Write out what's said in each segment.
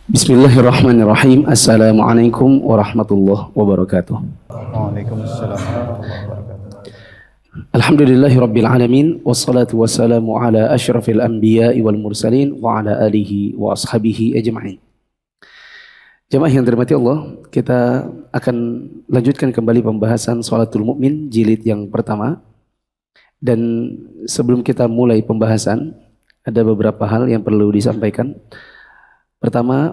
Bismillahirrahmanirrahim. Assalamualaikum warahmatullahi wabarakatuh. Waalaikumsalam warahmatullahi wabarakatuh. Alhamdulillahi rabbil alamin. Wassalatu wassalamu ala ashrafil anbiya'i wal mursalin wa ala alihi wa ashabihi ajma'in. Jamaah yang dirahmati Allah, kita akan lanjutkan kembali pembahasan Shalatul Mu'min jilid yang pertama. Dan sebelum kita mulai pembahasan, ada beberapa hal yang perlu disampaikan. Pertama,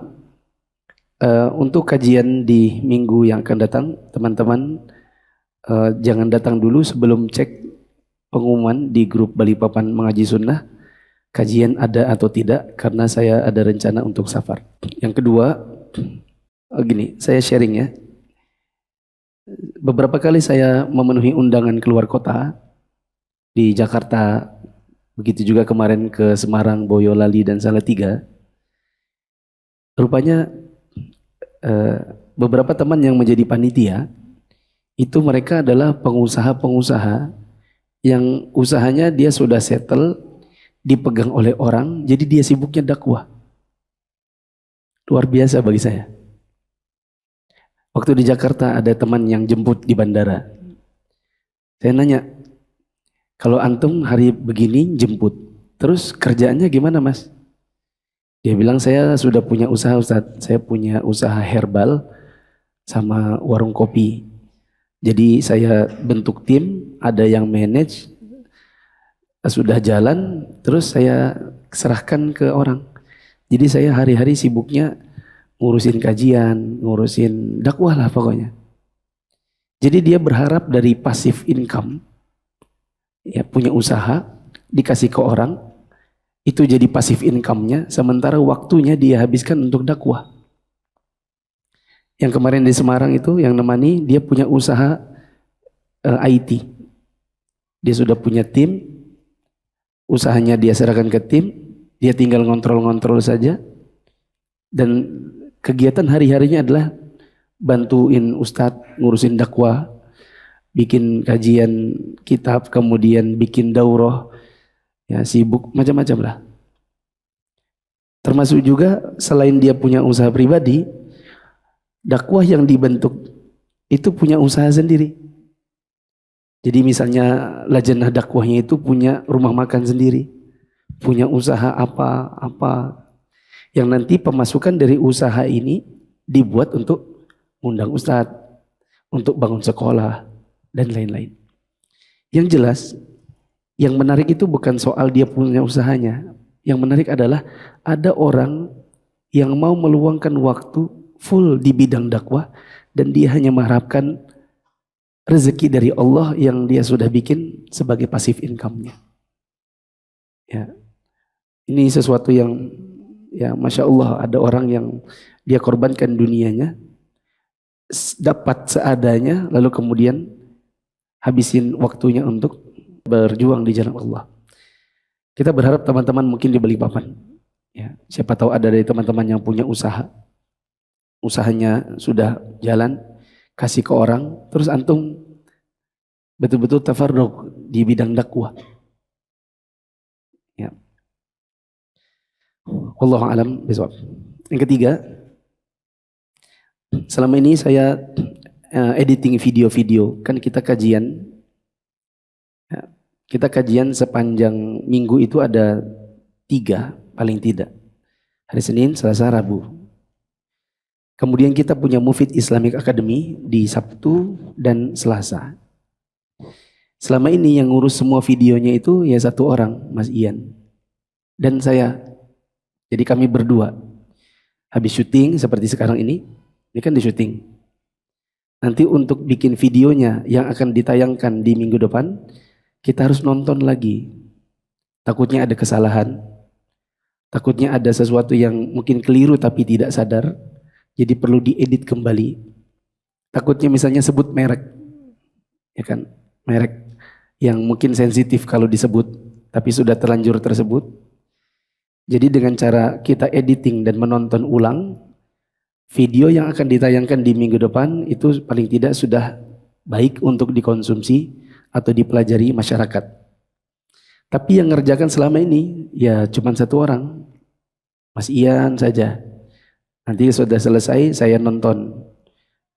untuk kajian di minggu yang akan datang, teman-teman jangan datang dulu sebelum cek pengumuman di grup Balikpapan Mengaji Sunnah, kajian ada atau tidak, karena saya ada rencana untuk safar. Yang kedua, gini, saya sharing ya. Beberapa kali saya memenuhi undangan keluar kota, di Jakarta, begitu juga kemarin ke Semarang, Boyolali, dan Salatiga. Rupanya beberapa teman yang menjadi panitia itu mereka adalah pengusaha-pengusaha yang usahanya dia sudah settle, dipegang oleh orang, jadi dia sibuknya dakwah. Luar biasa bagi saya. Waktu di Jakarta ada teman yang jemput di bandara. Saya nanya, kalau antum hari begini jemput, terus kerjaannya gimana mas? Dia bilang, saya sudah punya usaha Ustadz, saya punya usaha herbal sama warung kopi. Jadi saya bentuk tim, ada yang manage, sudah jalan, terus saya serahkan ke orang. Jadi saya hari-hari sibuknya ngurusin kajian, ngurusin dakwah lah pokoknya. Jadi dia berharap dari passive income, ya punya usaha, dikasih ke orang, itu jadi pasif income-nya, sementara waktunya dia habiskan untuk dakwah. Yang kemarin di Semarang itu, yang nemani, dia punya usaha IT. Dia sudah punya tim, usahanya dia serahkan ke tim, dia tinggal ngontrol-ngontrol saja, dan kegiatan hari-harinya adalah bantuin ustadz, ngurusin dakwah, bikin kajian kitab, kemudian bikin daurah, ya sibuk macam-macam lah. Termasuk juga selain dia punya usaha pribadi, dakwah yang dibentuk itu punya usaha sendiri. Jadi misalnya lajnah dakwahnya itu punya rumah makan sendiri, punya usaha apa-apa, yang nanti pemasukan dari usaha ini dibuat untuk undang ustadz, untuk bangun sekolah, dan lain-lain. Yang jelas, yang menarik itu bukan soal dia punya usahanya. Yang menarik adalah ada orang yang mau meluangkan waktu full di bidang dakwah dan dia hanya mengharapkan rezeki dari Allah yang dia sudah bikin sebagai passive income-nya. Ya. Ini sesuatu yang ya Masya Allah, ada orang yang dia korbankan dunianya, dapat seadanya, lalu kemudian habisin waktunya untuk berjuang di jalan Allah. Kita berharap teman-teman mungkin di Balikpapan, ya, siapa tahu ada dari teman-teman yang punya usaha, usahanya sudah jalan, kasih ke orang, terus antum betul-betul tafarruq di bidang dakwah. Ya. Wallahu a'lam bishawab. Yang ketiga, selama ini saya editing video-video, kan kita kajian. Kita kajian sepanjang minggu itu ada 3 paling tidak. Hari Senin, Selasa, Rabu. Kemudian kita punya Mufid Islamic Academy di Sabtu dan Selasa. Selama ini yang ngurus semua videonya itu ya satu orang, Mas Ian. Dan saya. Jadi kami berdua. Habis syuting seperti sekarang ini kan di syuting. Nanti untuk bikin videonya yang akan ditayangkan di minggu depan, kita harus nonton lagi. Takutnya ada kesalahan. Takutnya ada sesuatu yang mungkin keliru tapi tidak sadar. Jadi perlu diedit kembali. Takutnya misalnya sebut merek. Ya kan? Merek yang mungkin sensitif kalau disebut. Tapi sudah terlanjur tersebut. Jadi dengan cara kita editing dan menonton ulang, video yang akan ditayangkan di minggu depan itu paling tidak sudah baik untuk dikonsumsi atau dipelajari masyarakat. Tapi yang ngerjakan selama ini ya cuma satu orang, Mas Ian saja. Nanti sudah selesai saya nonton,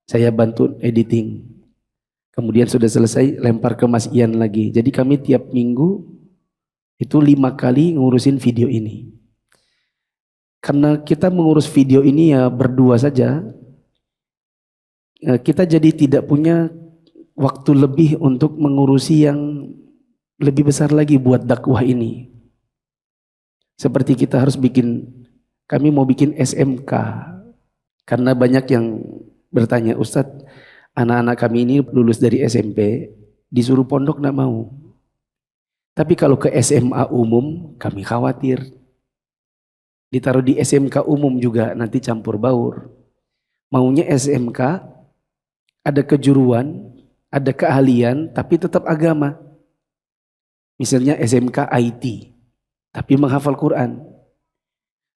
saya bantu editing. Kemudian sudah selesai lempar ke Mas Ian lagi. Jadi kami tiap minggu itu 5 kali ngurusin video ini. Karena kita mengurus video ini ya berdua saja, kita jadi tidak punya waktu lebih untuk mengurusi yang lebih besar lagi buat dakwah ini. Seperti kita harus kami mau bikin SMK. Karena banyak yang bertanya, Ustadz, anak-anak kami ini lulus dari SMP, disuruh pondok enggak mau. Tapi kalau ke SMA umum, kami khawatir. Ditaruh di SMK umum juga nanti campur baur. Maunya SMK, ada kejuruan, ada keahlian, tapi tetap agama. Misalnya SMK IT, tapi menghafal Quran.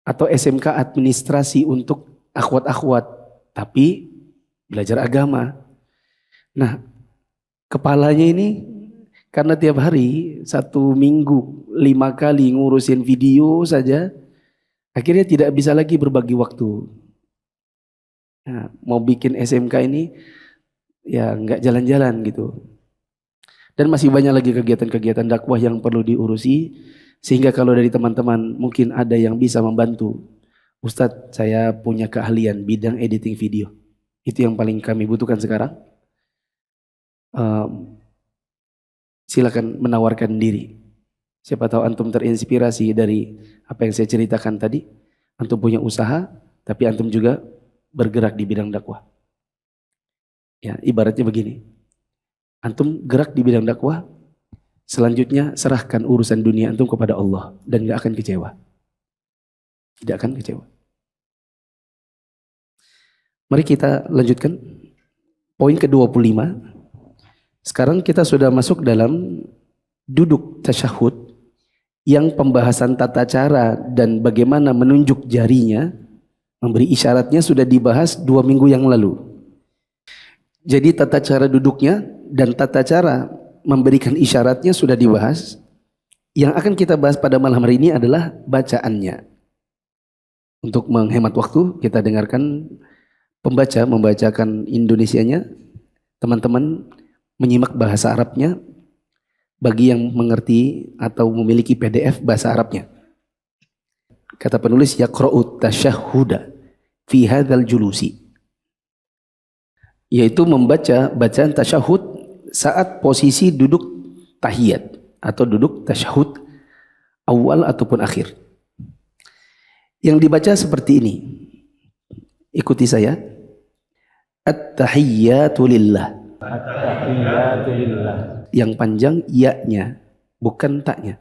Atau SMK administrasi untuk akhwat-akhwat, tapi belajar agama. Nah, kepalanya ini karena tiap hari 1 minggu 5 kali ngurusin video saja, akhirnya tidak bisa lagi berbagi waktu. Nah, mau bikin SMK ini ya nggak jalan-jalan gitu. Dan masih banyak lagi kegiatan-kegiatan dakwah yang perlu diurusi, sehingga kalau dari teman-teman mungkin ada yang bisa membantu. Ustadz, saya punya keahlian bidang editing video. Itu yang paling kami butuhkan sekarang. Silakan menawarkan diri. Siapa tahu antum terinspirasi dari apa yang saya ceritakan tadi. Antum punya usaha, tapi antum juga bergerak di bidang dakwah. Ya, ibaratnya begini. Antum gerak di bidang dakwah, selanjutnya serahkan urusan dunia antum kepada Allah dan gak akan kecewa. Tidak akan kecewa. Mari kita lanjutkan poin ke-25. Sekarang kita sudah masuk dalam duduk tasyahud yang pembahasan tata cara dan bagaimana menunjuk jarinya, memberi isyaratnya sudah dibahas 2 minggu yang lalu. Jadi tata cara duduknya dan tata cara memberikan isyaratnya sudah dibahas. Yang akan kita bahas pada malam hari ini adalah bacaannya. Untuk menghemat waktu, kita dengarkan pembaca membacakan Indonesianya, teman-teman menyimak bahasa Arabnya bagi yang mengerti atau memiliki PDF bahasa Arabnya. Kata penulis, yaqra'u tasyahhuda fi hadzal julusi, yaitu membaca bacaan tasyahud saat posisi duduk tahiyat atau duduk tasyahud awal ataupun akhir. Yang dibaca seperti ini. Ikuti saya. At-tahiyyatu lillah. At-tahiyyatu lillah. Yang panjang ya-nya, bukan tak-nya.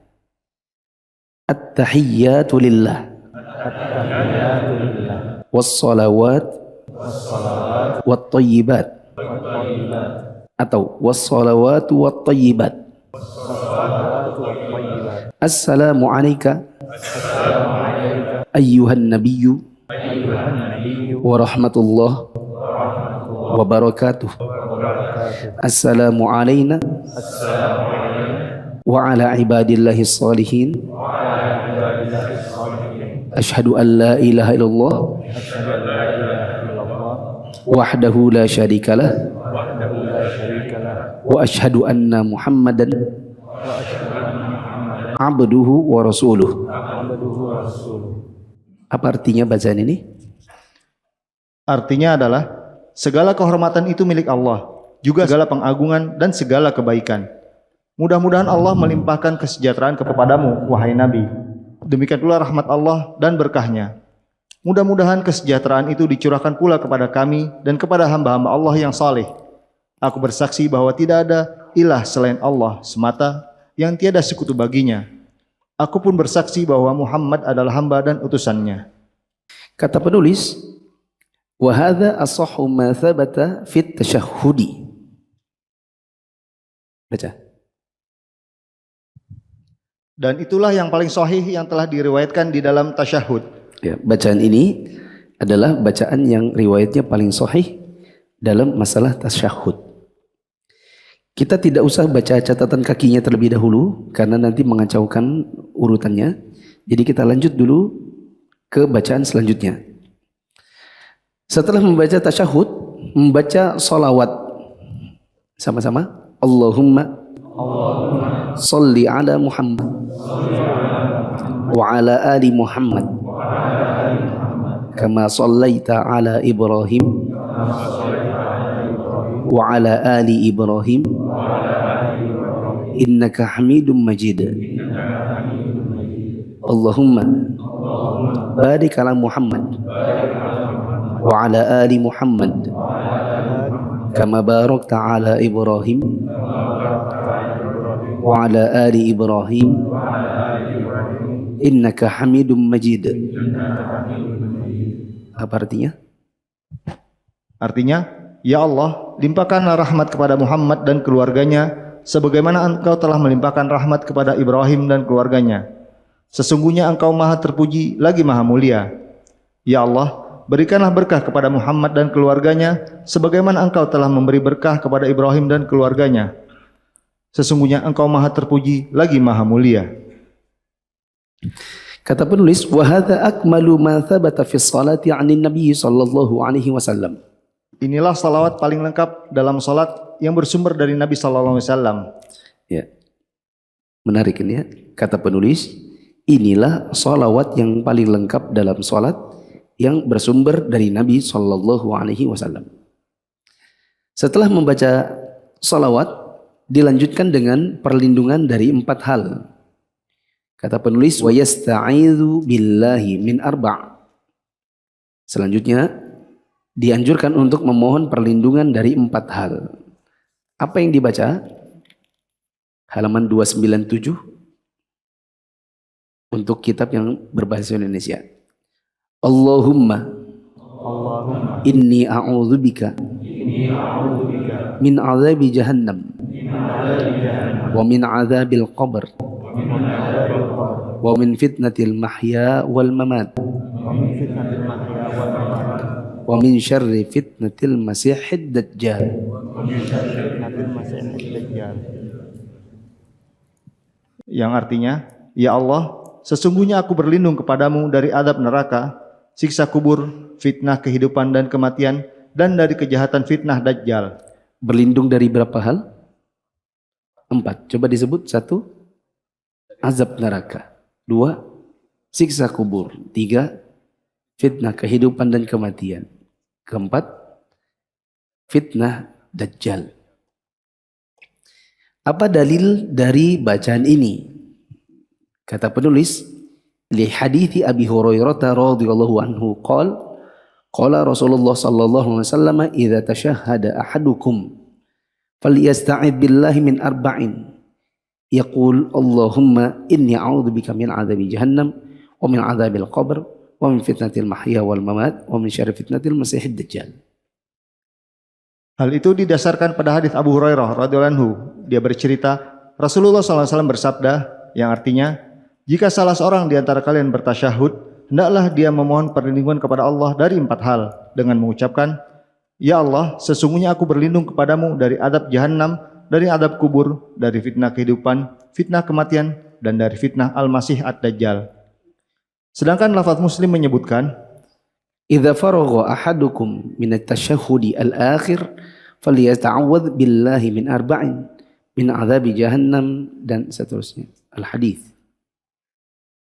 At-tahiyyatu lillah. At-tahiyyatu lillah. Was-salawat wat-thayyibat. Atau was-salawatu wat-thayyibat. Assalamu alayka ayyuhan nabiyyu wa rahmatullah wa barakatuh. Assalamu alayna wa ala ibadillahi salihin. Ashhadu an la ilaha illallah wahdahu la syarikalah wa ashhadu anna Muhammadan abduhu wa rasuluh. Apa artinya bacaan ini? Artinya adalah segala kehormatan itu milik Allah, juga segala pengagungan dan segala kebaikan. Mudah-mudahan Allah melimpahkan kesejahteraan kepadamu, wahai Nabi. Demikian pula rahmat Allah dan berkahnya. Mudah-mudahan kesejahteraan itu dicurahkan pula kepada kami dan kepada hamba-hamba Allah yang saleh. Aku bersaksi bahwa tidak ada ilah selain Allah semata yang tiada sekutu baginya. Aku pun bersaksi bahwa Muhammad adalah hamba dan utusannya. Kata penulis, wa hadza asahhu ma thabata fit tasyahhudi. Baca. Dan itulah yang paling sahih yang telah diriwayatkan di dalam tasyahud. Ya, bacaan ini adalah bacaan yang riwayatnya paling sahih dalam masalah tasyahud. Kita tidak usah baca catatan kakinya terlebih dahulu karena nanti mengacaukan urutannya. Jadi kita lanjut dulu ke bacaan selanjutnya. Setelah membaca tasyahud, membaca salawat sama-sama. Allahumma salli ala Muhammad wa ala ali Muhammad kama sallaita ala Ibrahim wa ala ali Ibrahim innaka Hamidum Majid. Allahumma barik ala Muhammad wa ala ali Muhammad kama barakta ala Ibrahim wa ala ali Ibrahim innaka Hamidum Majid. Apa artinya? Artinya, ya Allah, limpahkanlah rahmat kepada Muhammad dan keluarganya sebagaimana Engkau telah melimpahkan rahmat kepada Ibrahim dan keluarganya. Sesungguhnya Engkau Maha terpuji lagi Maha mulia. Ya Allah, berikanlah berkah kepada Muhammad dan keluarganya sebagaimana Engkau telah memberi berkah kepada Ibrahim dan keluarganya. Sesungguhnya Engkau Maha terpuji lagi Maha mulia. Kata penulis, wa hadza akmalu ma thabata fi sholati 'anin nabiy sallallahu alaihi wasallam. Inilah salawat paling lengkap dalam salat yang bersumber dari Nabi sallallahu alaihi wasallam. Ya. Menarik ini ya. Kata penulis, inilah salawat yang paling lengkap dalam salat yang bersumber dari Nabi sallallahu alaihi wasallam. Setelah membaca salawat, dilanjutkan dengan perlindungan dari 4 hal. Kata penulis, wa yasta'idzu billahi min arba'. Selanjutnya dianjurkan untuk memohon perlindungan dari 4 hal. Apa yang dibaca? Halaman 297 untuk kitab yang berbahasa Indonesia. Allahumma inni a'udzubika min azabi jahannam wa min azabil qabr wa min fitnatil mahya wal mamat wa min syarri fitnatil masihid dajjal. Yang artinya, ya Allah, sesungguhnya aku berlindung kepadamu dari azab neraka, siksa kubur, fitnah kehidupan dan kematian, dan dari kejahatan fitnah dajjal. Berlindung dari berapa hal? 4. Coba disebut. 1, azab neraka. 2, siksa kubur. 3, fitnah kehidupan dan kematian. 4, fitnah dajjal. Apa dalil dari bacaan ini? Kata penulis, li hadithi Abi Hurairah radhiyallahu anhu qala Rasulullah sallallahu alaihi wasallam idza tashahhada ahadukum falyasta'id billahi min arba'in yaqul Allahumma inni a'udzubika min adzabi jahannam wa min adzabil qabr wa min fitnatil mahya wal mamat wa min syarri fitnatil masiihid dajjal. Hal itu didasarkan pada hadis Abu Hurairah radhiyallahu anhu. Dia bercerita, Rasulullah SAW bersabda, yang artinya, jika salah seorang di antara kalian bertasyahud, hendaklah dia memohon perlindungan kepada Allah dari 4 hal dengan mengucapkan, ya Allah, sesungguhnya aku berlindung kepadamu dari adab jahannam, dari adab kubur, dari fitnah kehidupan, fitnah kematian, dan dari fitnah al-masih ad-dajjal. Sedangkan lafaz Muslim menyebutkan, idza faragha ahadukum min at-tashahhudi al-akhir falyata'awwadz billahi min arba'in min adzabi jahannam dan seterusnya. Al-hadis.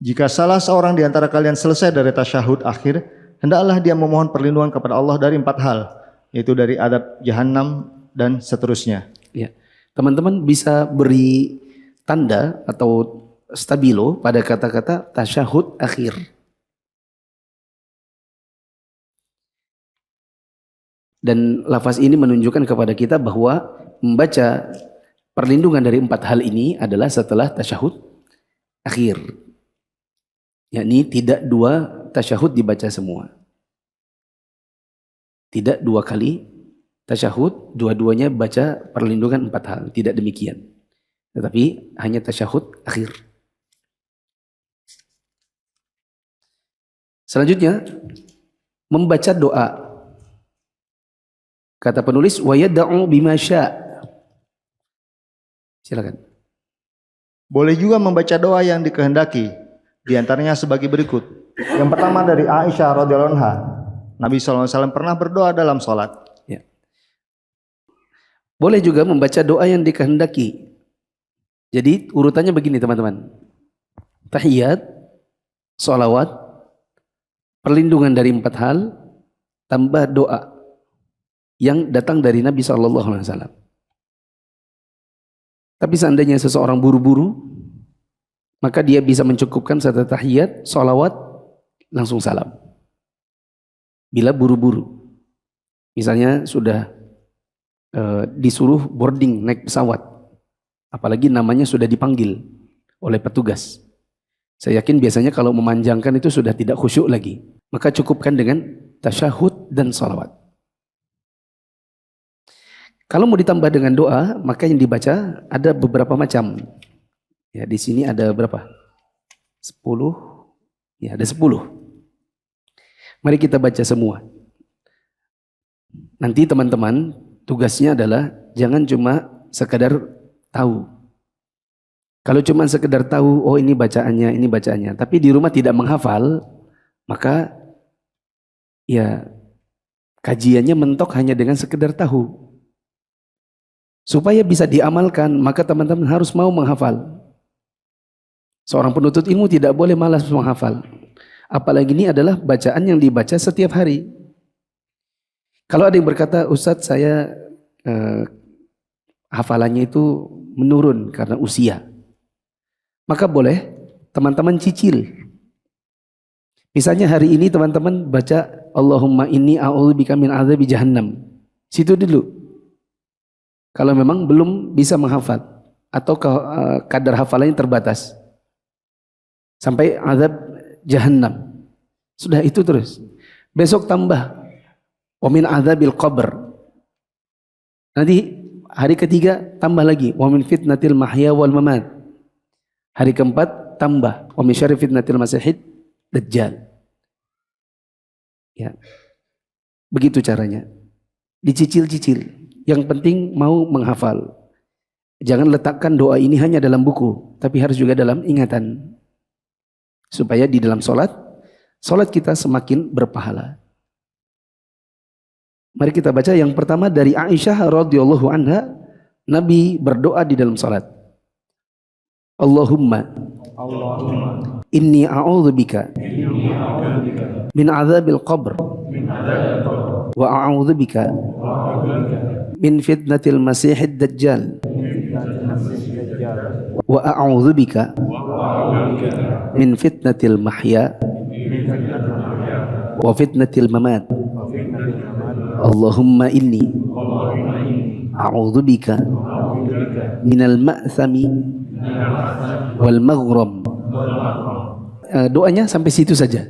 jika salah seorang di antara kalian selesai dari tasyahud akhir, hendaklah dia memohon perlindungan kepada Allah dari 4 hal, yaitu dari adab jahannam dan seterusnya. Ya. Teman-teman bisa beri tanda atau stabilo pada kata-kata tasyahud akhir. Dan lafaz ini menunjukkan kepada kita bahwa membaca perlindungan dari 4 hal ini adalah setelah tasyahud akhir. Yakni tidak 2 tasyahud dibaca semua. Tidak 2 kali tasyahud, dua-duanya baca perlindungan 4 hal. Tidak demikian. Tetapi hanya tasyahud akhir. Selanjutnya, membaca doa. Kata penulis, wa yad'u bima syaa. Silakan. Boleh juga membaca doa yang dikehendaki, di antaranya sebagai berikut. Yang pertama dari Aisyah radhiyallahu anha, Nabi SAW pernah berdoa dalam sholat. Ya. Boleh juga membaca doa yang dikehendaki. Jadi urutannya begini teman-teman. Tahiyat, sholawat, perlindungan dari 4 hal, tambah doa yang datang dari Nabi SAW. Tapi seandainya seseorang buru-buru, maka dia bisa mencukupkan satu tahiyat, sholawat, langsung salam. Bila buru-buru, misalnya sudah disuruh boarding naik pesawat, apalagi namanya sudah dipanggil oleh petugas. Saya yakin biasanya kalau memanjangkan itu sudah tidak khusyuk lagi. Maka cukupkan dengan tasyahud dan sholawat. Kalau mau ditambah dengan doa, maka yang dibaca ada beberapa macam. Ya, di sini ada berapa? 10. Ya, ada 10. Mari kita baca semua. Nanti teman-teman tugasnya adalah jangan cuma sekadar tahu. Kalau cuma sekedar tahu, oh ini bacaannya, tapi di rumah tidak menghafal, maka ya kajiannya mentok hanya dengan sekedar tahu. Supaya bisa diamalkan, maka teman-teman harus mau menghafal. Seorang penuntut ilmu tidak boleh malas menghafal. Apalagi ini adalah bacaan yang dibaca setiap hari. Kalau ada yang berkata, Ustadz saya hafalannya itu menurun karena usia. Maka boleh teman-teman cicil. Misalnya hari ini teman-teman baca Allahumma inni a'udzubika min adzabi jahannam. Situ dulu. Kalau memang belum bisa menghafal atau kadar hafalannya terbatas. Sampai azab jahannam. Sudah itu terus. Besok tambah wa min adzabil qabr. Nanti hari ketiga tambah lagi wa min fitnatil mahya wal mamat. Hari keempat tambah wa min syarri fitnatil masiihid dajjal. Ya. Begitu caranya. Dicicil-cicil. Yang penting mau menghafal. Jangan letakkan doa ini hanya dalam buku, tapi harus juga dalam ingatan. Supaya di dalam solat kita semakin berpahala. Mari kita baca yang pertama dari Aisyah radhiyallahu anha, Nabi berdoa di dalam solat. Allahumma inni a'udzubika min adzabil qabr wa a'udzubika min fitnatil masiihid dajjal wa a'udzubika min fitnatil mahya wa fitnatil mamat. Allahumma inni a'udzubika minal ma'thami wal maghram. Doanya sampai situ saja.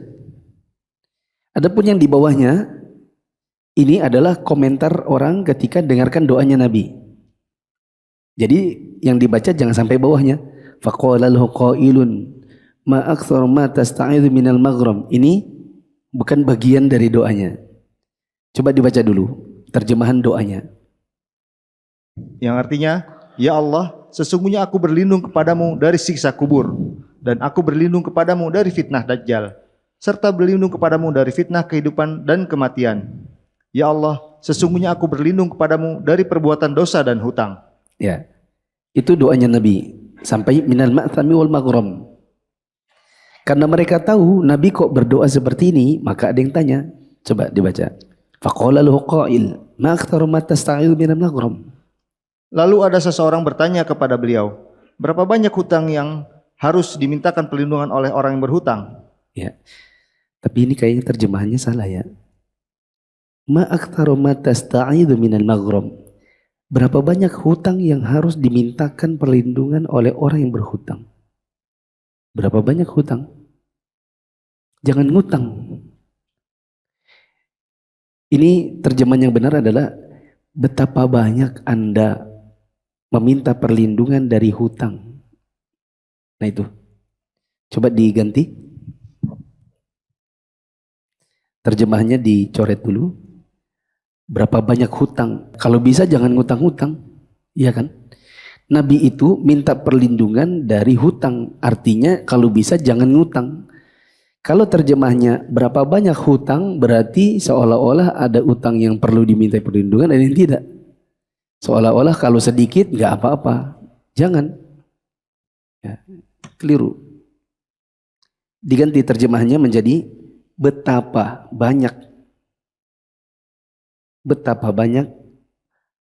Adapun yang di bawahnya ini adalah komentar orang ketika dengarkan doanya Nabi. Jadi yang dibaca jangan sampai bawahnya. Faqala lahu qailun ma aktsar ma tasta'idzu minal maghram. Ini bukan bagian dari doanya. Coba dibaca dulu terjemahan doanya. Yang artinya, ya Allah, sesungguhnya aku berlindung kepadamu dari siksa kubur, dan aku berlindung kepadamu dari fitnah dajjal, serta berlindung kepadamu dari fitnah kehidupan dan kematian. Ya Allah, sesungguhnya aku berlindung kepadamu dari perbuatan dosa dan hutang. Ya, itu doanya Nabi sampai minal ma'thami wal maghram. Karena mereka tahu Nabi kok berdoa seperti ini, maka ada yang tanya. Coba dibaca. Faqala lahu qail ma aktsaru ma tasta'idzu minal maghram. Lalu ada seseorang bertanya kepada beliau, berapa banyak hutang yang harus dimintakan perlindungan oleh orang yang berhutang? Ya, tapi ini kayaknya terjemahannya salah ya. Ma aktsaru ma tasta'idzu minal maghram. Berapa banyak hutang yang harus dimintakan perlindungan oleh orang yang berhutang? Berapa banyak hutang? Jangan ngutang. Ini terjemahan yang benar adalah betapa banyak Anda meminta perlindungan dari hutang. Nah itu. Coba diganti. Terjemahannya dicoret dulu. Berapa banyak hutang? Kalau bisa jangan ngutang-ngutang. Iya kan? Nabi itu minta perlindungan dari hutang. Artinya kalau bisa jangan ngutang. Kalau terjemahnya berapa banyak hutang, berarti seolah-olah ada utang yang perlu diminta perlindungan dan yang tidak. Seolah-olah kalau sedikit nggak apa-apa. Jangan. Ya, keliru. Diganti terjemahnya menjadi betapa banyak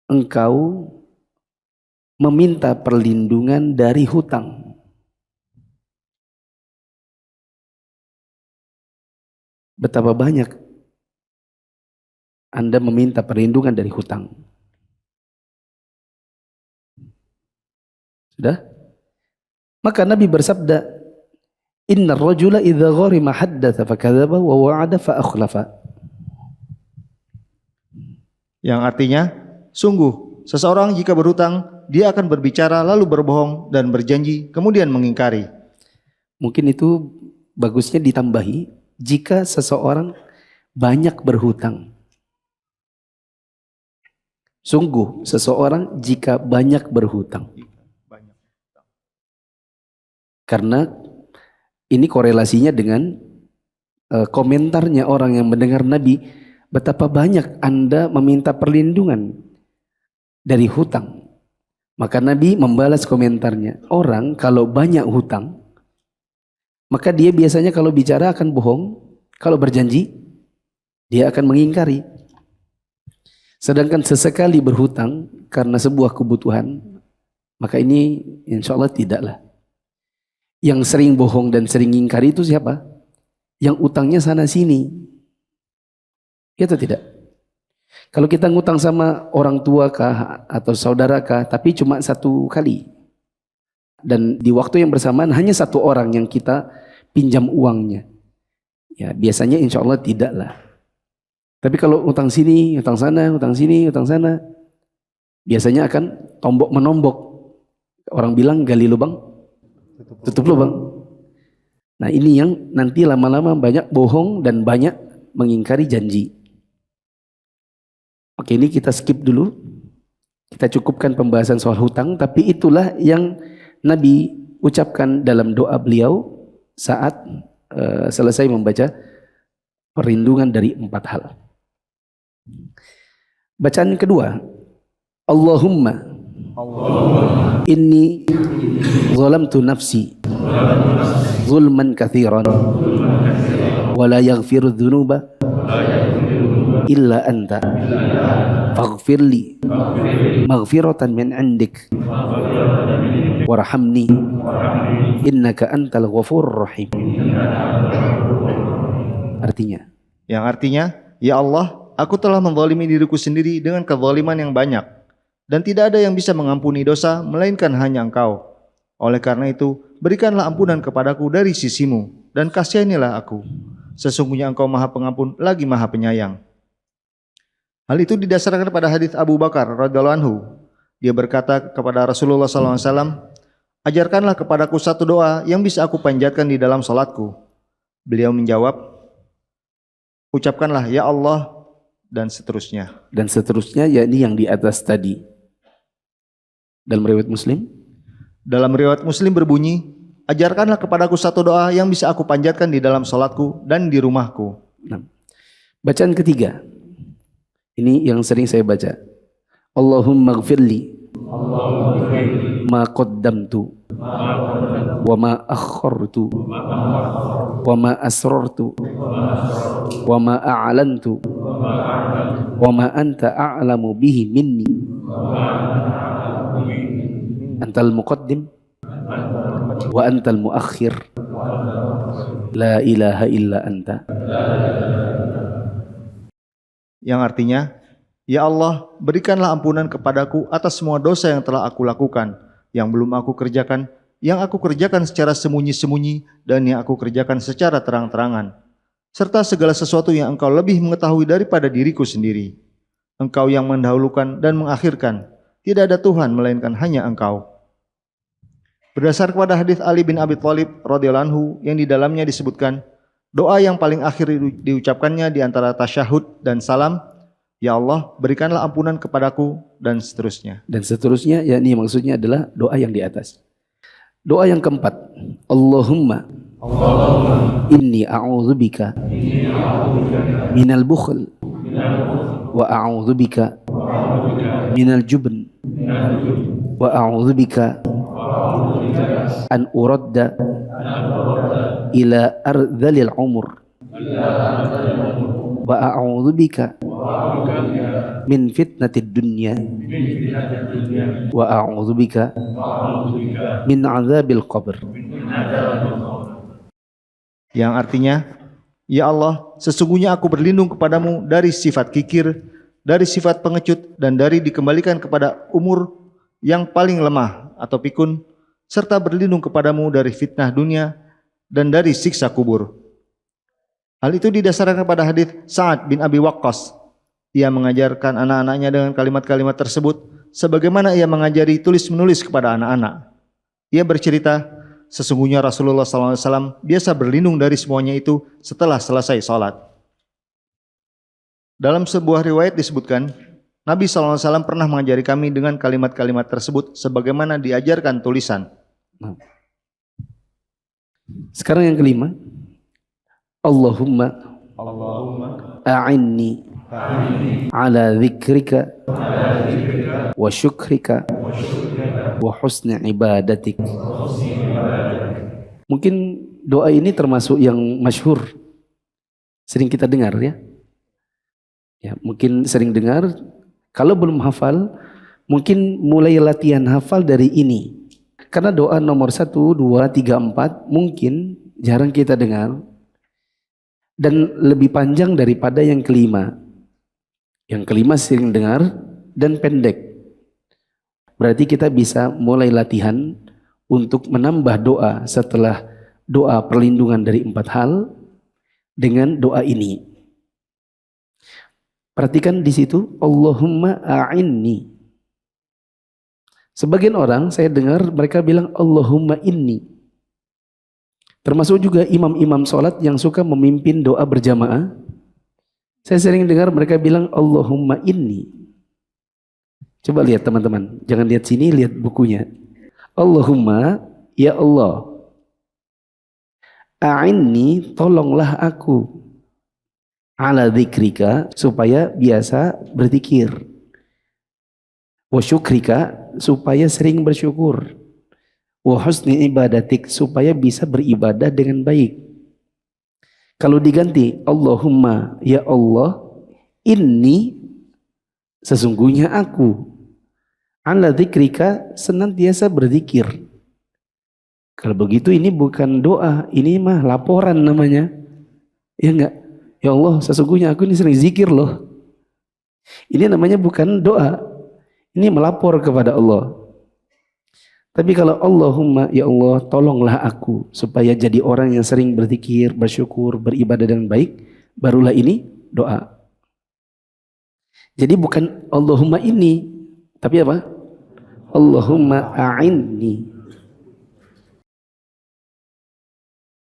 engkau meminta perlindungan dari hutang. Betapa banyak Anda meminta perlindungan dari hutang. Sudah? Maka Nabi bersabda, "Innar rajula idza gharima haddatsa fakadzaba wa wa'ada fa akhlafa." Yang artinya, sungguh seseorang jika berhutang, dia akan berbicara lalu berbohong dan berjanji kemudian mengingkari. Mungkin itu bagusnya ditambahi, jika seseorang banyak berhutang. Sungguh seseorang jika banyak berhutang. Karena ini korelasinya dengan komentarnya orang yang mendengar Nabi, betapa banyak Anda meminta perlindungan dari hutang. Maka Nabi membalas komentarnya, orang kalau banyak hutang, maka dia biasanya kalau bicara akan bohong, kalau berjanji, dia akan mengingkari. Sedangkan sesekali berhutang karena sebuah kebutuhan, maka ini insya Allah tidaklah. Yang sering bohong dan sering ingkari itu siapa? Yang utangnya sana sini. Ya atau tidak? Kalau kita ngutang sama orang tua kah atau saudara kah, tapi cuma satu kali. Dan di waktu yang bersamaan hanya satu orang yang kita pinjam uangnya. Ya biasanya insya Allah tidaklah. Tapi kalau utang sini, utang sana, utang sini, utang sana, biasanya akan tombok menombok. Orang bilang gali lubang, tutup lubang. Nah ini yang nanti lama-lama banyak bohong dan banyak mengingkari janji. Oke, ini kita skip dulu. Kita cukupkan pembahasan soal hutang, tapi itulah yang Nabi ucapkan dalam doa beliau saat selesai membaca perlindungan dari 4 hal. Bacaan kedua, Allahumma inni zalamtu nafsi zulman katsiran wa la yaghfiru dzunuba illa anta faghfirli maghfiratan min indik warhamni innaka antal ghafurur rahim. Yang artinya, ya Allah, aku telah menzalimi diriku sendiri dengan kezaliman yang banyak, dan tidak ada yang bisa mengampuni dosa melainkan hanya Engkau. Oleh karena itu, berikanlah ampunan kepadaku dari sisimu, dan kasihanilah aku. Sesungguhnya Engkau Maha Pengampun lagi Maha Penyayang. Hal itu didasarkan pada hadis Abu Bakar radhiyallahu anhu. Dia berkata kepada Rasulullah SAW, ajarkanlah kepadaku satu doa yang bisa aku panjatkan di dalam salatku. Beliau menjawab, ucapkanlah ya Allah dan seterusnya. Dan seterusnya yakni yang di atas tadi. Dalam riwayat Muslim? Dalam riwayat Muslim berbunyi, ajarkanlah kepadaku satu doa yang bisa aku panjatkan di dalam salatku dan di rumahku. Nah, bacaan ketiga. Ini yang sering saya baca. Allahumma gfirli ma qaddamtu wa ma akhartu wa ma asrartu wa ma a'lantu wa ma anta a'lamu bihi minni antal muqaddim wa antal muakhir la ilaha illa anta. Yang artinya, ya Allah, berikanlah ampunan kepadaku atas semua dosa yang telah aku lakukan, yang belum aku kerjakan, yang aku kerjakan secara sembunyi-sembunyi, dan yang aku kerjakan secara terang-terangan, serta segala sesuatu yang Engkau lebih mengetahui daripada diriku sendiri. Engkau yang mendahulukan dan mengakhirkan, tidak ada Tuhan melainkan hanya Engkau. Berdasar kepada hadis Ali bin Abi Thalib radhiyallahu anhu yang di dalamnya disebutkan, doa yang paling akhir diucapkannya di antara tasyahud dan salam, ya Allah, berikanlah ampunan kepadaku, dan seterusnya. Dan seterusnya, yakni maksudnya adalah doa yang di atas. Doa yang keempat, Allahumma inni a'udzubika minal bukhl wa a'udzubika minal jubn wa a'udzubika an uradda ila ardhalil umur wa a'udzubika min fitnatid dunya wa a'udzubika min adzabil qabr. Yang artinya, ya Allah, sesungguhnya aku berlindung kepadamu dari sifat kikir, dari sifat pengecut, dan dari dikembalikan kepada umur yang paling lemah atau pikun, serta berlindung kepadamu dari fitnah dunia dan dari siksa kubur. Hal itu didasarkan pada hadis Sa'ad bin Abi Waqqas. Ia mengajarkan anak-anaknya dengan kalimat-kalimat tersebut sebagaimana ia mengajari tulis-menulis kepada anak-anak. Ia bercerita, sesungguhnya Rasulullah SAW biasa berlindung dari semuanya itu setelah selesai salat. Dalam sebuah riwayat disebutkan, Nabi SAW pernah mengajari kami dengan kalimat-kalimat tersebut sebagaimana diajarkan tulisan. Sekarang yang kelima, Allahumma a'inni ala dzikrika wa syukrika wa husni ibadatik. Mungkin doa ini termasuk yang masyhur, sering kita dengar ya. Ya, mungkin sering dengar. Kalau belum hafal, mungkin mulai latihan hafal dari ini. Karena doa nomor 1, 2, 3, 4 mungkin jarang kita dengar dan lebih panjang daripada yang kelima. Yang kelima sering dengar dan pendek. Berarti kita bisa mulai latihan untuk menambah doa setelah doa perlindungan dari 4 hal dengan doa ini. Perhatikan di situ, Allahumma a'inni. Sebagian orang saya dengar mereka bilang Allahumma inni. Termasuk juga imam-imam sholat yang suka memimpin doa berjamaah. Saya sering dengar mereka bilang Allahumma inni. Coba lihat teman-teman, jangan lihat sini, lihat bukunya. Allahumma, ya Allah, a'inni, tolonglah aku, ala dzikrika, supaya biasa berzikir, wa syukrika, supaya sering bersyukur, wa husni ibadatik, supaya bisa beribadah dengan baik. Kalau diganti Allahumma, ya Allah, inni, sesungguhnya aku, ala dzikrika, senantiasa berzikir. Kalau begitu ini bukan doa, ini mah laporan namanya. Ya enggak? Ya Allah, sesungguhnya aku ini sering zikir loh. Ini namanya bukan doa. Ini melapor kepada Allah. Tapi kalau Allahumma, ya Allah, tolonglah aku supaya jadi orang yang sering berzikir, bersyukur, beribadah dengan baik, barulah ini doa. Jadi bukan Allahumma ini, tapi apa? Allahumma a'inni.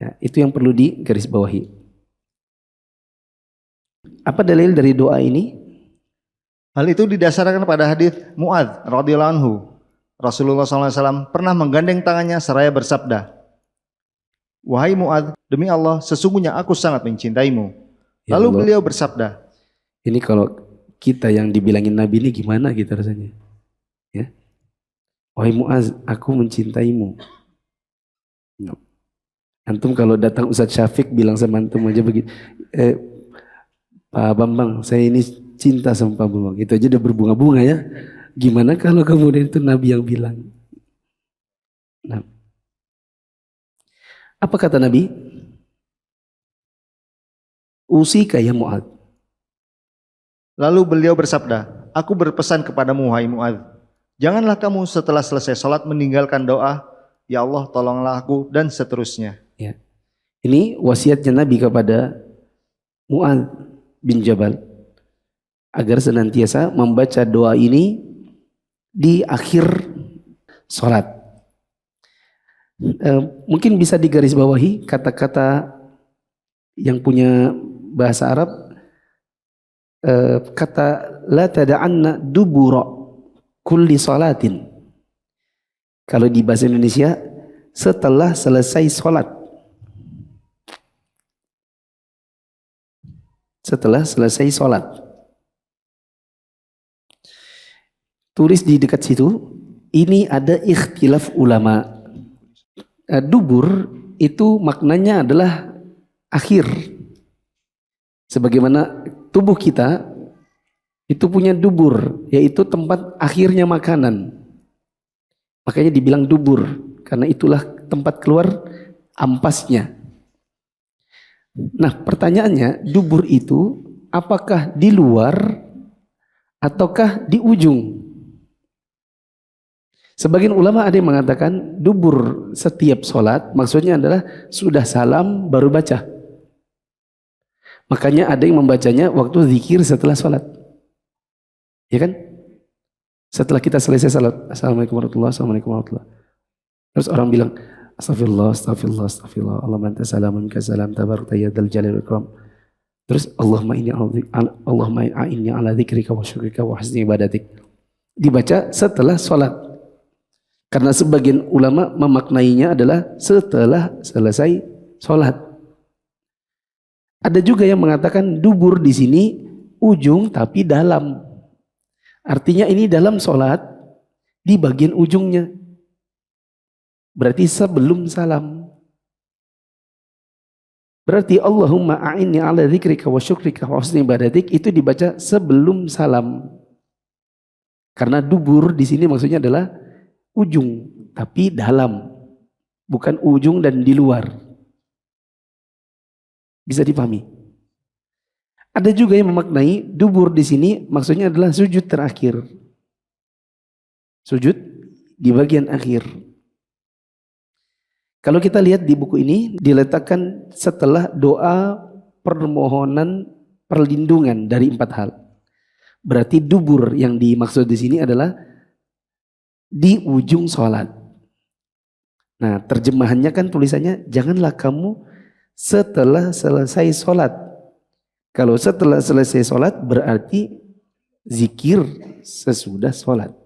Ya, itu yang perlu digarisbawahi. Apa dalil dari doa ini? Hal itu didasarkan pada hadis Mu'adz radhiyallahu anhu. Rasulullah SAW pernah menggandeng tangannya seraya bersabda, "Wahai Mu'adz, demi Allah, sesungguhnya aku sangat mencintaimu." Ya Lalu Allah, beliau bersabda, ini kalau kita yang dibilangin Nabi ini gimana kita rasanya? Ya, wahai Mu'adz, aku mencintaimu. Antum kalau datang Ustadz Syafiq bilang sama antum aja begitu, Pak Bambang, saya ini cinta sama Pak Bambang. Itu aja udah berbunga-bunga ya. Gimana kalau kemudian itu Nabi yang bilang? Nah, apa kata Nabi? Usika ya Mu'adz. lalu beliau bersabda, "Aku berpesan kepadamu, wahai Mu'adz, janganlah kamu setelah selesai sholat meninggalkan doa, ya Allah tolonglah aku, dan seterusnya." Ya. Ini wasiatnya Nabi kepada Mu'adz bin Jabal agar senantiasa membaca doa ini di akhir sholat. Mungkin bisa digarisbawahi kata-kata yang punya bahasa Arab, kata la tada'anna dubura kulli salatin. Kalau di bahasa Indonesia, setelah selesai sholat. setelah selesai sholat. Tulis di dekat situ, ini ada ikhtilaf ulama. Dubur itu maknanya adalah akhir. Sebagaimana tubuh kita itu punya dubur, yaitu tempat akhirnya makanan. Makanya dibilang dubur, karena itulah tempat keluar ampasnya. Nah, pertanyaannya, dubur itu apakah di luar ataukah di ujung? Sebagian ulama ada yang mengatakan dubur setiap sholat maksudnya adalah sudah salam baru baca. Makanya ada yang membacanya waktu zikir setelah sholat. Ya kan? Setelah kita selesai sholat, Assalamualaikum warahmatullahi wabarakatuh. Terus orang bilang, Astagfirullah, astagfirullah, astagfirullah. Allahumma anta salamun ka salam tabarakta ya dzal jalali wal ikram. Terus Allahumma inni ala dzikrika wa syukrika wa husni ibadatik. Dibaca setelah sholat. Karena sebagian ulama memaknainya adalah setelah selesai sholat. Ada juga yang mengatakan dubur di sini ujung tapi dalam. Artinya ini dalam sholat di bagian ujungnya. Berarti sebelum salam. Berarti Allahumma a'inni ala dzikrika wa syukrika wa husni ibadatik itu dibaca sebelum salam. Karena dubur di sini maksudnya adalah ujung tapi dalam, bukan ujung dan di luar. Bisa dipahami? Ada juga yang memaknai dubur di sini maksudnya adalah sujud terakhir. Sujud di bagian akhir. Kalau kita lihat di buku ini diletakkan setelah doa permohonan perlindungan dari 4 hal. Berarti dubur yang dimaksud di sini adalah di ujung sholat. Nah, terjemahannya kan tulisannya janganlah kamu setelah selesai sholat. Kalau setelah selesai sholat berarti zikir sesudah sholat.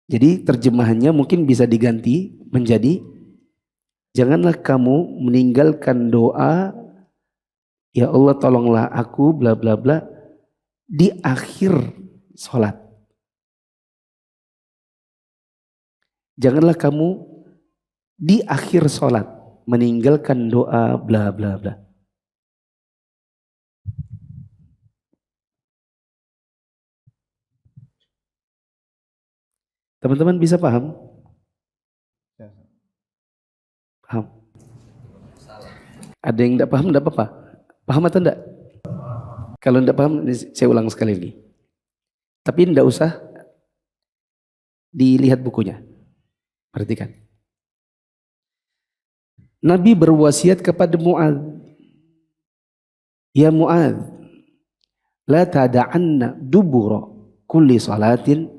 Jadi terjemahannya mungkin bisa diganti menjadi janganlah kamu meninggalkan doa ya Allah tolonglah aku bla bla bla di akhir sholat. Janganlah kamu di akhir sholat meninggalkan doa bla bla bla. Teman-teman bisa paham? Paham? Ada yang tidak paham, tidak apa-apa. Paham atau tidak? Kalau tidak paham, saya ulang sekali lagi. Tapi tidak usah dilihat bukunya. Perhatikan. Nabi berwasiat kepada Mu'adz. Ya Mu'adz, la tada'anna dubura kulli salatin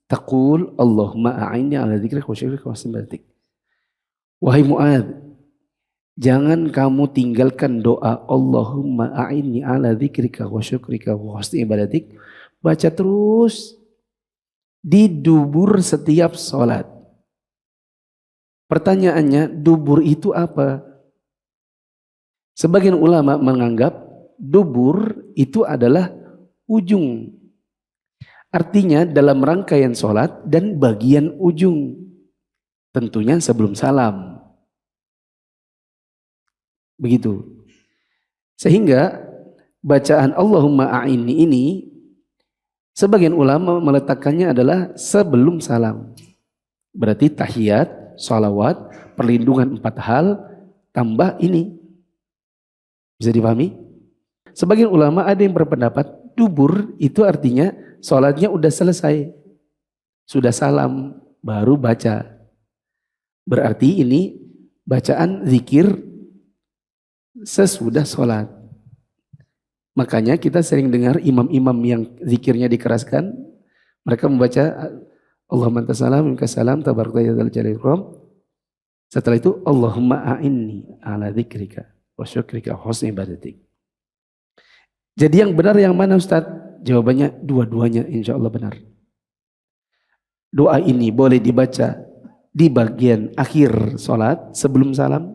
taqul Allahumma a'inni ala dzikrika wa syukrika wa husni ibadatik. Wahai Mu'adz, jangan kamu tinggalkan doa Allahumma a'inni ala dzikrika wa syukrika wa husni ibadatik. Baca terus di dubur setiap salat. Pertanyaannya, dubur itu apa? Sebagian ulama menganggap dubur itu adalah ujung. Artinya dalam rangkaian sholat dan bagian ujung. Tentunya sebelum salam. Begitu. Sehingga bacaan Allahumma a'inni ini sebagian ulama meletakkannya adalah sebelum salam. Berarti tahiyat, sholawat, perlindungan 4 hal, tambah ini. Bisa dipahami? Sebagian ulama ada yang berpendapat dubur itu artinya sholatnya udah selesai. Sudah salam, baru baca. Berarti ini bacaan zikir sesudah sholat. Makanya kita sering dengar imam-imam yang zikirnya dikeraskan, mereka membaca Allahumma anta salam minka salam tabarakta ya dzal jalali wal ikram. Setelah itu Allahumma a'inni ala dzikrika wa syukrika wa husni ibadatik. Jadi yang benar yang mana Ustaz? Jawabannya dua-duanya insyaallah benar. Doa ini boleh dibaca di bagian akhir salat sebelum salam.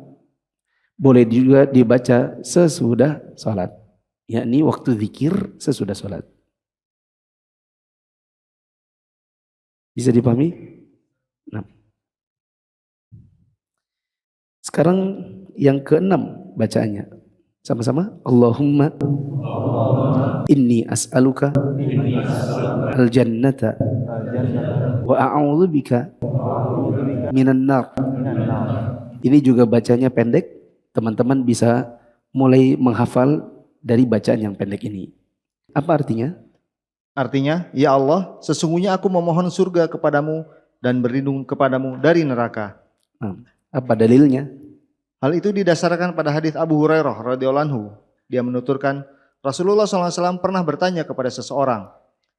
Boleh juga dibaca sesudah salat. yakni waktu zikir sesudah sholat. Bisa dipahami? Nah. Sekarang yang keenam bacaannya. Sama-sama. Allahumma inni as'aluka al-jannata wa a'udzubika minan nar. Ini juga bacanya pendek. Teman-teman bisa mulai menghafal dari bacaan yang pendek ini. Apa artinya? Artinya, ya Allah, sesungguhnya aku memohon surga kepadamu dan berlindung kepadamu dari neraka. Nah, apa dalilnya? Hal itu didasarkan pada hadis Abu Hurairah radhiyallahu anhu. Dia menuturkan, Rasulullah SAW pernah bertanya kepada seseorang,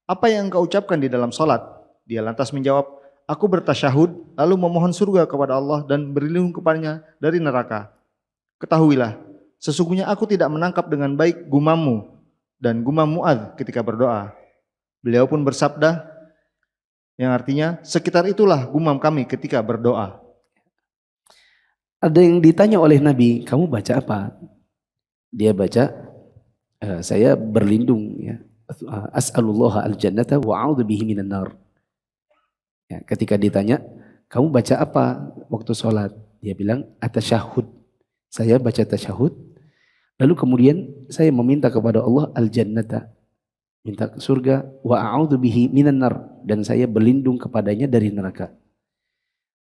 apa yang engkau ucapkan di dalam salat? Dia lantas menjawab, aku bertasyahud lalu memohon surga kepada Allah dan berlindung kepadanya dari neraka. Ketahuilah, sesungguhnya aku tidak menangkap dengan baik gumammu dan gumam Mu'adz ketika berdoa. Beliau pun bersabda, yang artinya sekitar itulah gumam kami ketika berdoa. Ada yang ditanya oleh Nabi, kamu baca apa? Dia baca, saya berlindung, ya. As'alullah al-jannata wa a'udzubihi minan nar. Ya, ketika ditanya, kamu baca apa waktu sholat? Dia bilang, atasyahud. Saya baca tasyahud. Lalu kemudian saya meminta kepada Allah al-jannata. Minta ke surga. Wa a'udzubihi minan nar. Dan saya berlindung kepadanya dari neraka.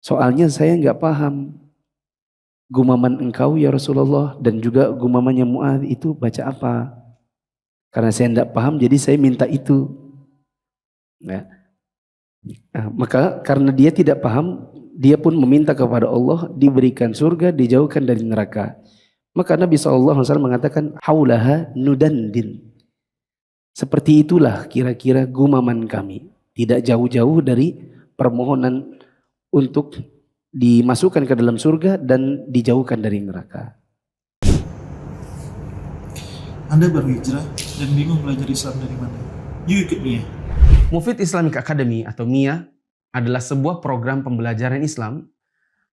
Soalnya saya nggak paham. Gumaman engkau ya Rasulullah dan juga gumamannya Mu'adz itu baca apa? Karena saya tidak paham jadi saya minta itu. Ya. Nah, maka karena dia tidak paham, dia pun meminta kepada Allah diberikan surga, dijauhkan dari neraka. Maka Nabi SAW mengatakan haulaha nudandin. Seperti itulah kira-kira gumaman kami. Tidak jauh-jauh dari permohonan untuk dimasukkan ke dalam surga dan dijauhkan dari neraka. Anda baru hijrah dan bingung belajar Islam dari mana? Yuk ikut Mia. Mufid Islamic Academy atau MIA adalah sebuah program pembelajaran Islam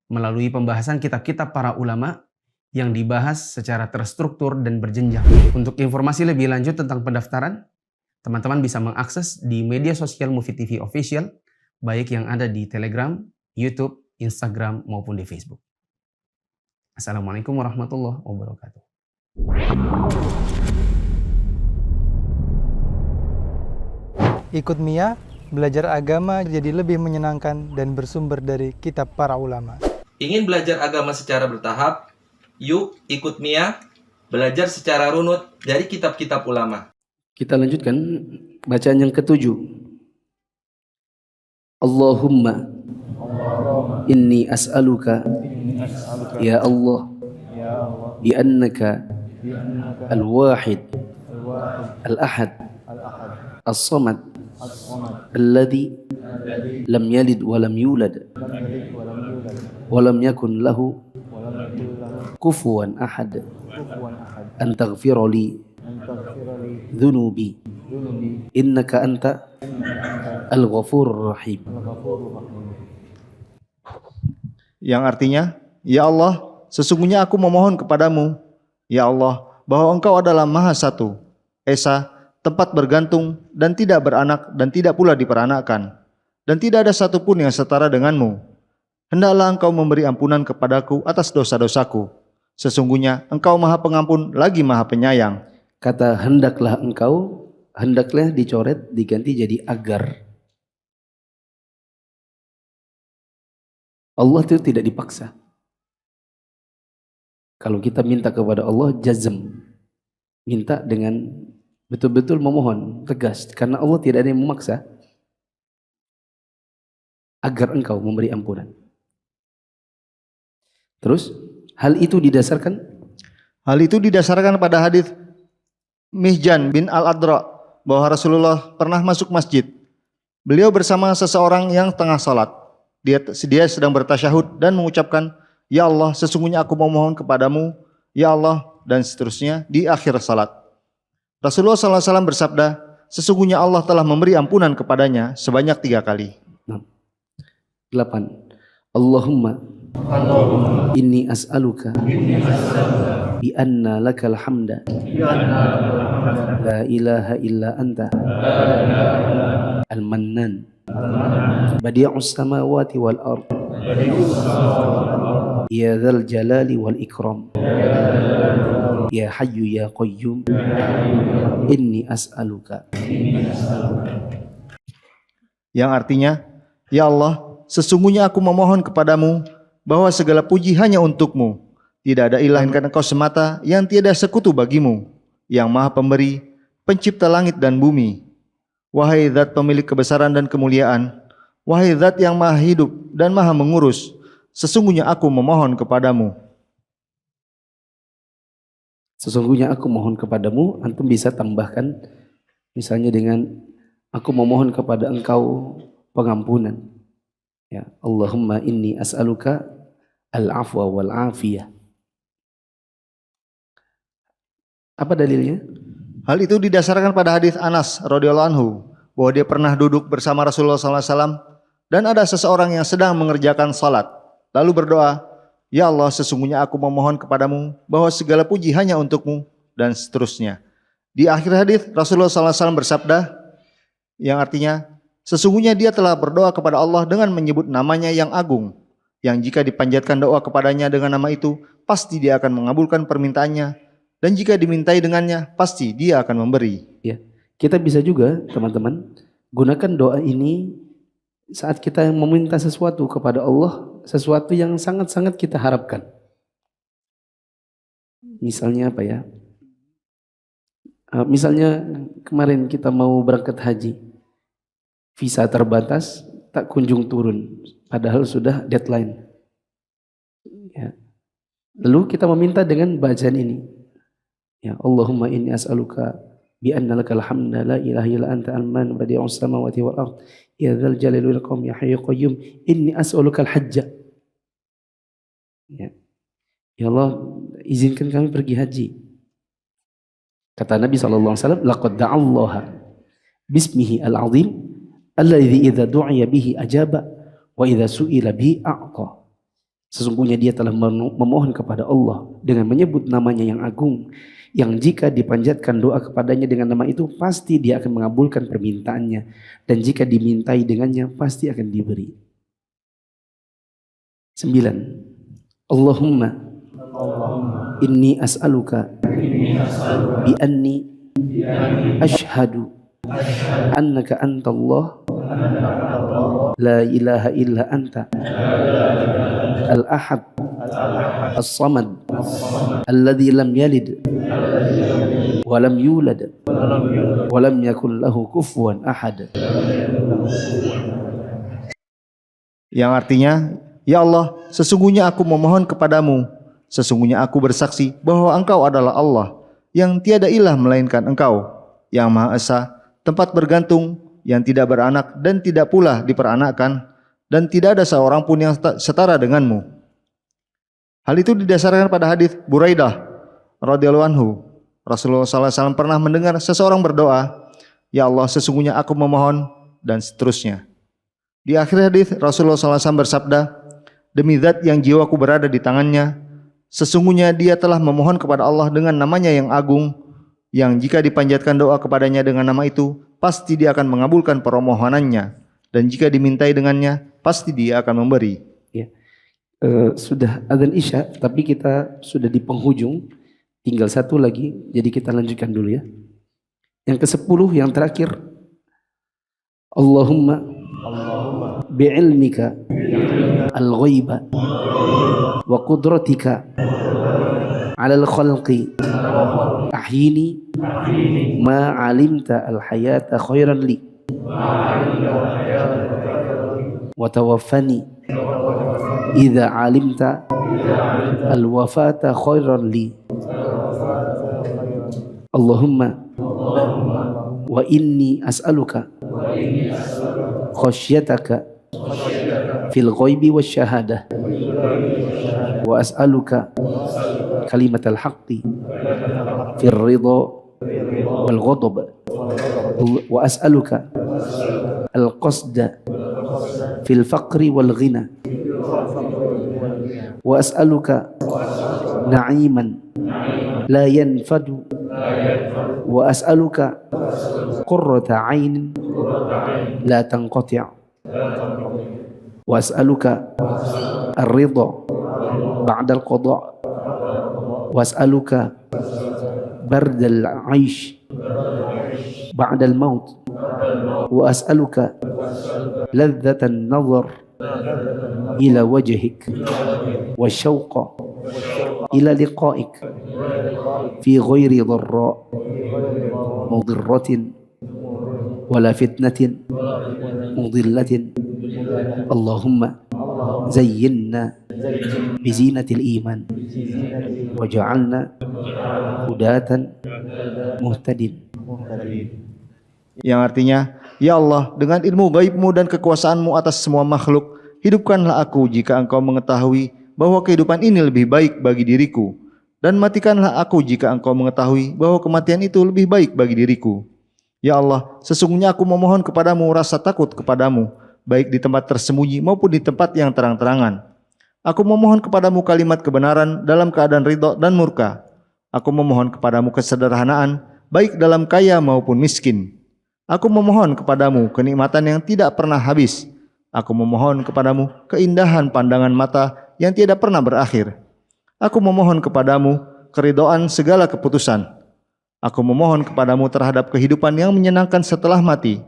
melalui pembahasan kitab-kitab para ulama yang dibahas secara terstruktur dan berjenjang. Untuk informasi lebih lanjut tentang pendaftaran, teman-teman bisa mengakses di media sosial Mufid TV Official, baik yang ada di Telegram, YouTube, Instagram maupun di Facebook. Assalamualaikum warahmatullahi wabarakatuh. Ikut Mia, belajar agama jadi lebih menyenangkan dan bersumber dari kitab para ulama. Ingin belajar agama secara bertahap? Yuk ikut Mia, belajar secara runut dari kitab-kitab ulama. Kita lanjutkan bacaan yang ketujuh. Allahumma inni as'aluka ya Allah bi annaka al-wahid al-ahad as-samad alladhi lam yalid wa lam yulad wa lam yakun lahu kufuwan ahad an taghfira li dhunubi innaka anta al-ghafurur rahim. Yang artinya, ya Allah, sesungguhnya aku memohon kepadamu, ya Allah, bahwa engkau adalah Maha Satu, Esa, tempat bergantung dan tidak beranak dan tidak pula diperanakkan, dan tidak ada satupun yang setara denganmu. Hendaklah engkau memberi ampunan kepadaku atas dosa-dosaku. Sesungguhnya engkau Maha Pengampun lagi Maha Penyayang. Kata hendaklah engkau, hendaklah dicoret diganti jadi agar. Allah itu tidak dipaksa. Kalau kita minta kepada Allah jazm, minta dengan betul-betul memohon, tegas, karena Allah tidak ada yang memaksa agar engkau memberi ampunan. Terus hal itu didasarkan pada hadis Mihjan bin Al-Adra bahwa Rasulullah pernah masuk masjid. Beliau bersama seseorang yang tengah salat. Dia sedang bertasyahud dan mengucapkan, ya Allah, sesungguhnya aku memohon kepadamu, ya Allah, dan seterusnya di akhir salat. Rasulullah SAW bersabda, sesungguhnya Allah telah memberi ampunan kepadanya sebanyak 3 kali. 8. Allahumma inni as'aluka bi anna lakal hamda la ilaha illa anta al-mannan badi'us samawati wal ard ya dzal jalali wal ikram ya hayyu ya qayyum inni as'aluka. Yang artinya, ya Allah, sesungguhnya aku memohon kepadamu bahwa segala puji hanya untukmu. Tidak ada ilah melainkan Engkau semata yang tiada sekutu bagimu, yang maha pemberi, pencipta langit dan bumi. Wahai zat pemilik kebesaran dan kemuliaan, wahai zat yang maha hidup dan maha mengurus, sesungguhnya aku memohon kepadamu. Sesungguhnya aku mohon kepadamu, antum bisa tambahkan misalnya dengan aku memohon kepada Engkau pengampunan. Ya, Allahumma inni as'aluka al-afwa wal afiyah. Apa dalilnya? Hal itu didasarkan pada hadis Anas radhiyallahu anhu bahwa dia pernah duduk bersama Rasulullah SAW dan ada seseorang yang sedang mengerjakan salat lalu berdoa, ya Allah, sesungguhnya aku memohon kepadamu bahwa segala puji hanya untukmu, dan seterusnya. Di akhir hadis Rasulullah SAW bersabda yang artinya, sesungguhnya dia telah berdoa kepada Allah dengan menyebut namanya yang agung, yang jika dipanjatkan doa kepadanya dengan nama itu, pasti dia akan mengabulkan permintaannya, dan jika dimintai dengannya, pasti dia akan memberi. Ya, kita bisa juga teman-teman gunakan doa ini saat kita meminta sesuatu kepada Allah, sesuatu yang sangat-sangat kita harapkan. Misalnya apa ya? Misalnya kemarin kita mau berangkat haji, visa terbatas, tak kunjung turun, padahal sudah deadline. Ya. Lalu kita meminta dengan bacaan ini. Ya Allahumma inni as'aluka bi anna lakal hamda la ilaha illa anta al-man badi'us samawati wal ard ya dzal jalali wal ikram ya hayyu qayyum inni as'aluka al-hajja. Ya. Ya Allah, izinkan kami pergi haji. Kata Nabi SAW, laqad da'allaha bismihi al-azim alladzi idza du'iya bihi ajaba wa idza su'ila bihi a'ta. Sesungguhnya dia telah memohon kepada Allah dengan menyebut namanya yang agung, yang jika dipanjatkan doa kepadanya dengan nama itu pasti dia akan mengabulkan permintaannya, dan jika dimintai dengannya pasti akan diberi. 9. Allahumma inni as'aluka bi anni ashhadu annaka antallah la ilaha illa anta al-ahad as-samad alladhi lam yalid wa lam yulad wa lam yakul lahu kufuwan ahad. Yang artinya, ya Allah, sesungguhnya aku memohon kepadamu, sesungguhnya aku bersaksi bahwa Engkau adalah Allah, yang tiada ilah melainkan Engkau, yang Maha Esa, tempat bergantung, yang tidak beranak dan tidak pula diperanakkan, dan tidak ada seorang pun yang setara denganmu. Hal itu didasarkan pada hadis Buraidah radhiyallahu anhu. Rasulullah SAW pernah mendengar seseorang berdoa, ya Allah, sesungguhnya aku memohon, dan seterusnya. Di akhir hadis Rasulullah SAW bersabda, demi zat yang jiwaku berada di tangannya, sesungguhnya dia telah memohon kepada Allah dengan namanya yang agung, yang jika dipanjatkan doa kepadanya dengan nama itu, pasti dia akan mengabulkan permohonannya, dan jika dimintai dengannya, pasti dia akan memberi. Ya. Sudah adzan Isya, tapi kita sudah di penghujung, tinggal satu lagi, jadi kita lanjutkan dulu ya. Yang ke-10 yang terakhir, Allahumma bi'ilmika al-ghaiba wa qudratika ala al-khalqi ahyini ma alimta al-hayata khairan li wa tawaffani idza alimta al-wafata khairan li. Allahumma wa inni as'aluka khasyataka fil ghaibi wasyahadah wa as'aluka kalimatal haqqi fil ridha wal ghadab wa as'aluka al qasda fil faqri wal ghina wa as'aluka na'iman la yanfadu wa as'aluka qurrata 'ainin la tanqati' wa as'aluka ar-ridha ba'da al-qada' wa as'aluka bardal 'aish ba'da al-maut wa as'aluka ladzatan nazar ila wajhik wa syauqa ila liqa'ik fi ghairi dharra mudirratin wala fitnatin mudillatin. Allahumma zayyinna bizinatil iman waj'alna hudatan muhtadin. Yang artinya, ya Allah, dengan ilmu gaibmu dan kekuasaanmu atas semua makhluk, hidupkanlah aku jika engkau mengetahui bahwa kehidupan ini lebih baik bagi diriku, dan matikanlah aku jika engkau mengetahui bahwa kematian itu lebih baik bagi diriku. Ya Allah, sesungguhnya aku memohon kepadamu rasa takut kepadamu, baik di tempat tersembunyi maupun di tempat yang terang-terangan. Aku memohon kepadamu kalimat kebenaran dalam keadaan ridha dan murka. Aku memohon kepadamu kesederhanaan, baik dalam kaya maupun miskin. Aku memohon kepadamu kenikmatan yang tidak pernah habis. Aku memohon kepadamu keindahan pandangan mata yang tidak pernah berakhir. Aku memohon kepadamu keridhaan segala keputusan. Aku memohon kepadamu terhadap kehidupan yang menyenangkan setelah mati.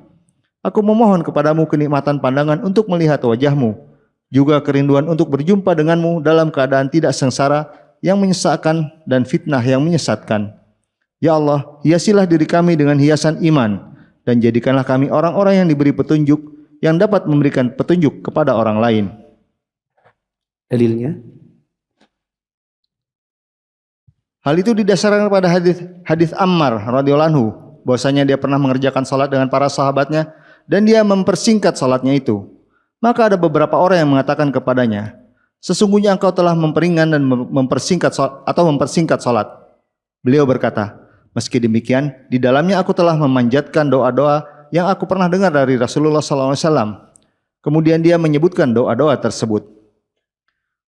Aku memohon kepadamu kenikmatan pandangan untuk melihat wajahmu, juga kerinduan untuk berjumpa denganmu dalam keadaan tidak sengsara yang menyesakkan dan fitnah yang menyesatkan. Ya Allah, hiasilah diri kami dengan hiasan iman, dan jadikanlah kami orang-orang yang diberi petunjuk, yang dapat memberikan petunjuk kepada orang lain. Dalilnya, hal itu didasarkan pada hadis Ammar radhiyallahu anhu, bahwasanya dia pernah mengerjakan salat dengan para sahabatnya dan dia mempersingkat salatnya itu. Maka ada beberapa orang yang mengatakan kepadanya, sesungguhnya engkau telah memperingan dan mempersingkat salat. Beliau berkata, meski demikian, di dalamnya aku telah memanjatkan doa-doa yang aku pernah dengar dari Rasulullah SAW. Kemudian dia menyebutkan doa-doa tersebut.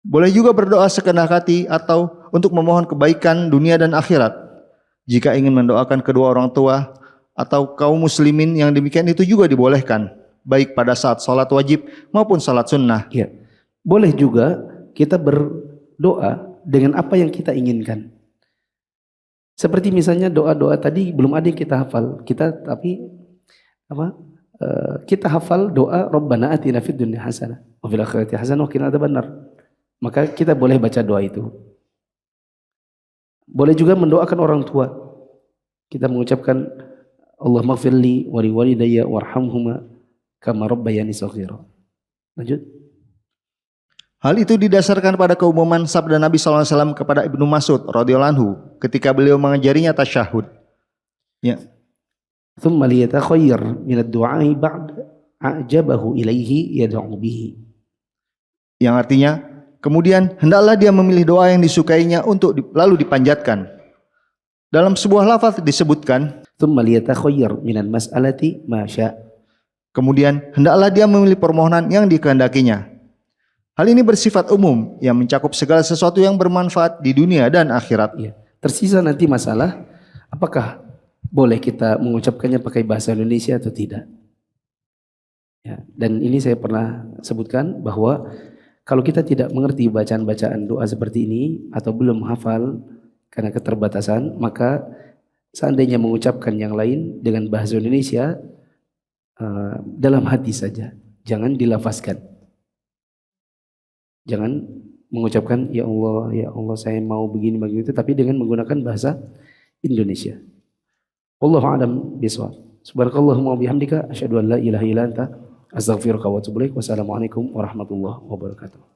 Boleh juga berdoa sekendak hati atau untuk memohon kebaikan dunia dan akhirat. Jika ingin mendoakan kedua orang tua atau kaum muslimin, yang demikian itu juga dibolehkan, baik pada saat salat wajib maupun salat sunnah. ya, boleh juga kita berdoa dengan apa yang kita inginkan. Seperti misalnya doa-doa tadi belum ada yang kita hafal, kita hafal doa Rabbana atina fid dunya hasanah wa fil akhirati hasanah wa qina adzabannar. Maka kita boleh baca doa itu. Boleh juga mendoakan orang tua. Kita mengucapkan Allahumma ighfirli wa liwalidayya warhamhuma kama rabbayani shaghira. Lanjut. Hal itu didasarkan pada keumuman sabda Nabi SAW kepada Ibnu Mas'ud radhiyallahu anhu ketika beliau mengajarinya tasyahud. Ya. Thumma liyatakhayyar min ad-du'ai ba'd a'jabahu ilaihi yad'u bihi. Yang artinya, kemudian hendaklah dia memilih doa yang disukainya untuk lalu dipanjatkan. Dalam sebuah lafaz disebutkan, Thumma liyatakhayyar min al-mas'alati ma syaa. Kemudian hendaklah dia memilih permohonan yang dikehendakinya. Hal ini bersifat umum yang mencakup segala sesuatu yang bermanfaat di dunia dan akhirat. Ya. Tersisa nanti masalah apakah boleh kita mengucapkannya pakai bahasa Indonesia atau tidak. Ya. Dan ini saya pernah sebutkan bahwa kalau kita tidak mengerti bacaan-bacaan doa seperti ini atau belum hafal karena keterbatasan, maka seandainya mengucapkan yang lain dengan bahasa Indonesia dalam hati saja, jangan dilafazkan. Jangan mengucapkan ya Allah saya mau begini begitu, tapi dengan menggunakan bahasa Indonesia. Wallahu a'lam bishawab. Subhanakallahumma wa bihamdika asyhadu an la ilaha illa anta astaghfiruka wa atubu ilaik. Wassalamualaikum warahmatullahi wabarakatuh.